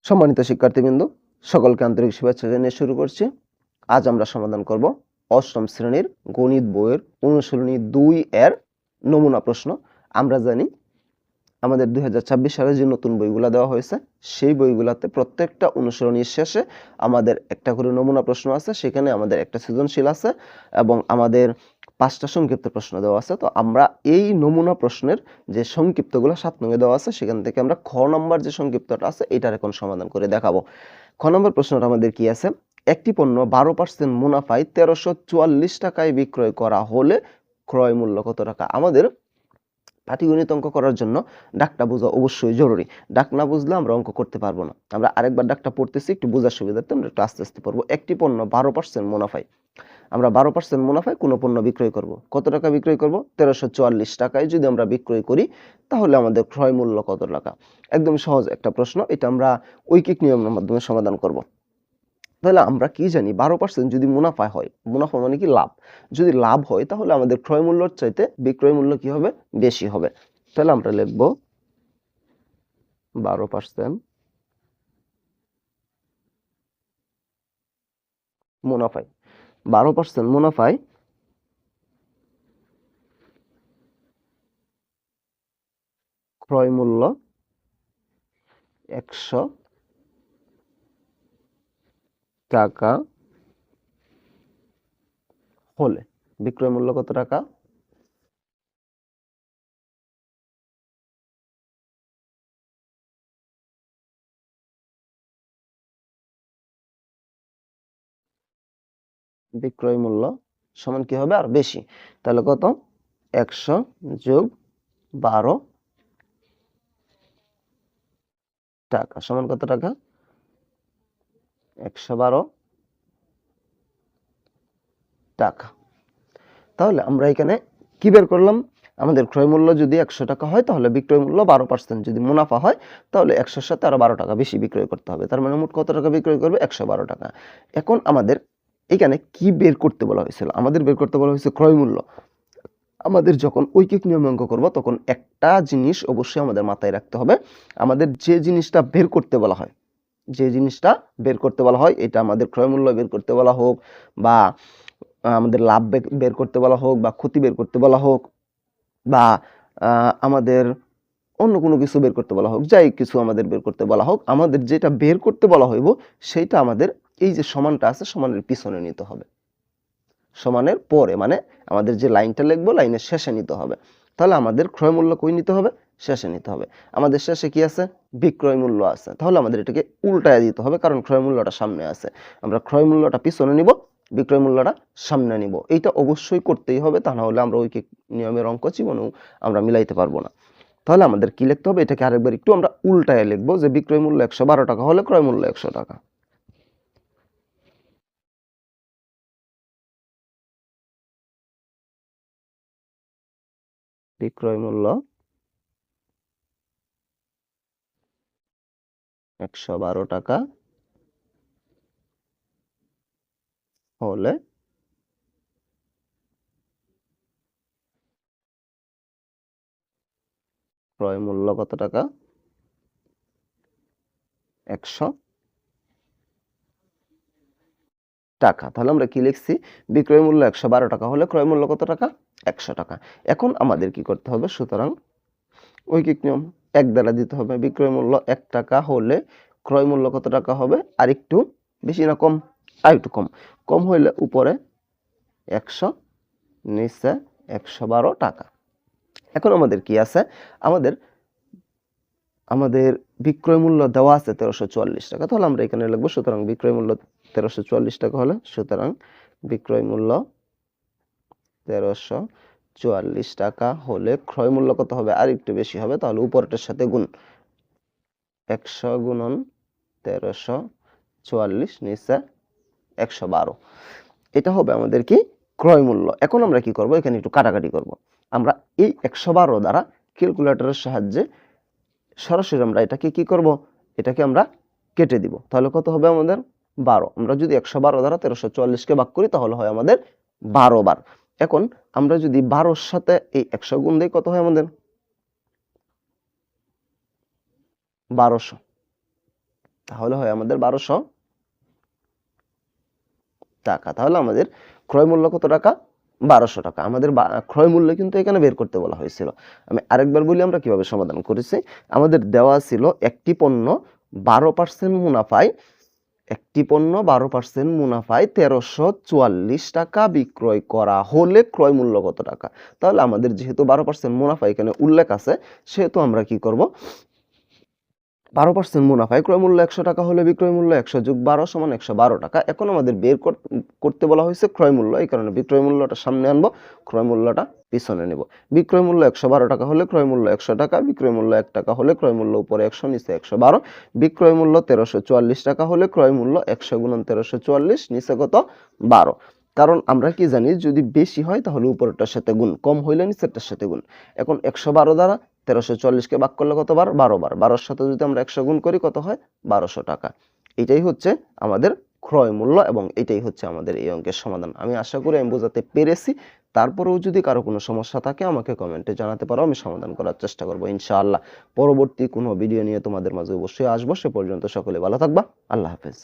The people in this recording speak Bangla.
সম্মানিত শিক্ষার্থীবৃন্দ, সকলকে আন্তরিক শুভেচ্ছা জানিয়ে শুরু করছি। আজ আমরা সমাধান করব অষ্টম শ্রেণীর গণিত বইয়ের অনুশীলনী 2 এর নমুনা প্রশ্ন। আমরা জানি আমাদের 2026 সালে যে নতুন বইগুলো দেওয়া হয়েছে সেই বইগুলোতে প্রত্যেকটা অনুশীলনীর শেষে আমাদের একটা করে নমুনা প্রশ্ন আছে, সেখানে আমাদের একটা সৃজনশীল আছে এবং আমাদের 5টা সংক্ষিপ্ত প্রশ্ন দেওয়া আছে। তো আমরা এই নমুনা প্রশ্নের যে সংক্ষিপ্তগুলো 7 নং এ দেওয়া আছে সেখান থেকে আমরা খ নম্বর যে সংক্ষিপ্তটা আছে এটার এখন সমাধান করে দেখাবো। খ নম্বর প্রশ্নটা আমাদের কি আছে? একটি পণ্য 12% মুনাফায় 1344 টাকায় বিক্রয় করা হলে ক্রয় মূল্য কত টাকা? আমাদের পাটিগণিত অঙ্ক করার জন্য ডাকটা বোঝা অবশ্যই জরুরি। ডাক না বুঝলে আমরা অঙ্ক করতে পারবো না। আমরা আরেকবার ডাকটা পড়তেছি, একটু বোঝার সুবিধার্থে আমরা একটু আস্তে আস্তে পড়বো। একটি পণ্য 12% মুনাফায়, আমরা 12% মুনাফায় কোনো পণ্য বিক্রয় করব। কত টাকা বিক্রয় করব? 1344 টাকায় যদি আমরা বিক্রয় করি তাহলে আমাদের ক্রয় মূল্য কত টাকা? একদম সহজ একটা প্রশ্ন, এটা আমরা ঐকিক নিয়মের মাধ্যমে সমাধান করব। তাহলে আমরা কি জানি 12% যদি মুনাফা হয়, মুনাফা মানে কি লাভ, যদি লাভ হয় তাহলে আমাদের ক্রয় মূল্যের চাইতে বিক্রয় মূল্য কি হবে? বেশি হবে। তাহলে আমরা লিখব 12% মুনাফায়, 12% মুনাফায় ক্রয় মূল্য 100 টাকা হলে বিক্রয় মূল্য কত টাকা? বিক্রয় মূল্য সমান কি হবে? আর বেশি। তাহলে কত? 100 যোগ 12 টাকা সমান কত টাকা? 112 টাকা। তাহলে আমরা এখানে কি বের করলাম? আমাদের ক্রয় মূল্য যদি 100 টাকা হয় তাহলে বিক্রয় মূল্য 12%, যদি মুনাফা হয় তাহলে 100-র সাথে আরো 12 টাকা বেশি বিক্রয় করতে হবে। তার মানে মোট কত টাকা বিক্রয় করবে? 112 টাকা। এখন আমাদের এখানে কি বের করতে বলা হয়েছিল? আমাদের বের করতে বলা হয়েছে ক্রয় মূল্য। আমাদের যখন ঐকিক নিয়মে অঙ্ক করব তখন একটা জিনিস অবশ্যই আমাদের মাথায় রাখতে হবে, আমাদের যে জিনিসটা বের করতে বলা হয়, যে জিনিসটা বের করতে বলা হয়, এটা আমাদের ক্রয় মূল্য বের করতে বলা হোক বা আমাদের লাভ বের করতে বলা হোক বা ক্ষতি বের করতে বলা হোক বা আমাদের অন্য কোনো কিছু বের করতে বলা হোক, যাই কিছু আমাদের বের করতে বলা হোক, আমাদের যেটা বের করতে বলা হইব সেইটা আমাদের এই যে সমানটা আছে সমানের পিছনে নিতে হবে, সমানের পরে, মানে আমাদের যে লাইনটা লিখবো লাইনের শেষে নিতে হবে। তাহলে আমাদের ক্রয় মূল্য কই নিতে হবে? শেষে নিতে হবে। আমাদের শেষে কি আছে? বিক্রয় মূল্য আছে। তাহলে আমাদের এটাকে উল্টায় দিতে হবে, কারণ ক্রয় মূল্যটা সামনে আছে। আমরা ক্রয় মূল্যটা পিছনে নিব, বিক্রয় মূল্যটা সামনে নিব। এইটা অবশ্যই করতেই হবে, তা না হলে আমরা ঐকিক নিয়মের অঙ্ক জীবনেও আমরা মিলাইতে পারবো না। তাহলে আমাদের কি লিখতে হবে? এটাকে আরেকবার একটু আমরা উল্টায় লিখবো যে বিক্রয় মূল্য 112 টাকা হলে ক্রয় মূল্য 100 টাকা। বিক্রয় মূল্য 112 টাকা হলে ক্রয় মূল্য কত টাকা? 100 টাকা। তাহলে আমরা কি লিখছি? বিক্রয় মূল্য 112 টাকা হলে ক্রয় মূল্য কত টাকা? 100 টাকা। এখন আমাদের কি করতে হবে? সুতরাং ঐকিক নিয়ম 1 দ্বারা দিতে হবে। বিক্রয় মূল্য 1 টাকা হলে ক্রয় মূল্য কত টাকা হবে? আর একটু বেশি না কম? আর একটু কম। কম হইলে উপরে 100, নিচে 112 টাকা। এখন আমাদের কি আছে? আমাদের আমাদের বিক্রয় মূল্য দেওয়া আছে 1344 টাকা। তাহলে আমরা এখানে লিখবো সুতরাং বিক্রয় মূল্য 1344 টাকা হলে সুতরাং বিক্রয় মূল্য 1344 টাকা হলে ক্রয় মূল্য কত হবে? আর একটু বেশি হবে, তাহলে উপরটার সাথে গুণ, 100 গুণন 1344 নিচে 112, এটা হবে আমাদের কি? ক্রয় মূল্য। এখন আমরা কি করব? এখানে একটু কাটাকাটি করব। আমরা এই 112 দ্বারা ক্যালকুলেটরের সাহায্যে সরাসরি আমরা এটাকে কি করব? এটাকে আমরা কেটে দিব। তাহলে কত হবে আমাদের? 12। আমরা যদি 112 দ্বারা 1344 কে ভাগ করি তাহলে হয় আমাদের 12 বার। এখন আমরা যদি 12 এর সাথে এই 100 গুণ দেই কত হয় আমাদের? 1200। তাহলে হয় আমাদের 1200 টাকা। তাহলে আমাদের ক্রয় মূল্য কত টাকা? 1200 টাকা। আমাদের ক্রয় মূল্য কিন্তু এখানে বের করতে বলা হয়েছিল। আমি আরেকবার বলি আমরা কিভাবে সমাধান করেছি। আমাদের দেওয়া ছিল একটি পণ্য 12% মুনাফায় 1344 টাকা বিক্রয় করা হলে ক্রয় মূল্য কত টাকা? তাহলে আমাদের যেহেতু 12% মুনাফা এখানে উল্লেখ আছে, সেহেতু আমরা কি করব? 12% মুনাফায় ক্রয় মূল্য 100 টাকা হলে বিক্রয় মূল্য 100 যোগ 12 সমান 112 টাকা। এখন আমাদের বের করতে বলা হয়েছে ক্রয় মূল্য, এই কারণে বিক্রয় মূল্যটা সামনে আনবো, ক্রয় মূল্যটা পিছনে নেব। বিক্রয় মূল্য 112 টাকা হলে ক্রয় মূল্য 100 টাকা, বিক্রয় মূল্য 1 টাকা হলে ক্রয় মূল্য উপরে 100 নিচে 112, বিক্রয় মূল্য 1344 টাকা হলে ক্রয় মূল্য 100 গুণন 1344 নিচে কত? 12। কারণ আমরা কি জানি, যদি বেশি হয় তাহলে উপরেরটার সাথে গুণ, কম হইলে নিচেরটার সাথে গুণ। এখন 112 দ্বারা 1344 কে ভাগ করলে কত বার? 12 বার। 12-র সাথে যদি আমরা 100 গুণ করি কত হয়? 1200 টাকা। এটাই হচ্ছে আমাদের ক্রয় মূল্য এবং এটাই হচ্ছে আমাদের এই অঙ্কের সমাধান। আমি আশা করি আমি বোঝাতে পেরেছি। তারপরেও যদি কারো কোনো সমস্যা থাকে আমাকে কমেন্টে জানাতে পারো, আমি সমাধান করার চেষ্টা করব ইনশাআল্লাহ। পরবর্তী কোনো ভিডিও নিয়ে তোমাদের মাঝে অবশ্যই আসবো। সে পর্যন্ত সকলে ভালো থাকবা। আল্লাহ হাফেজ।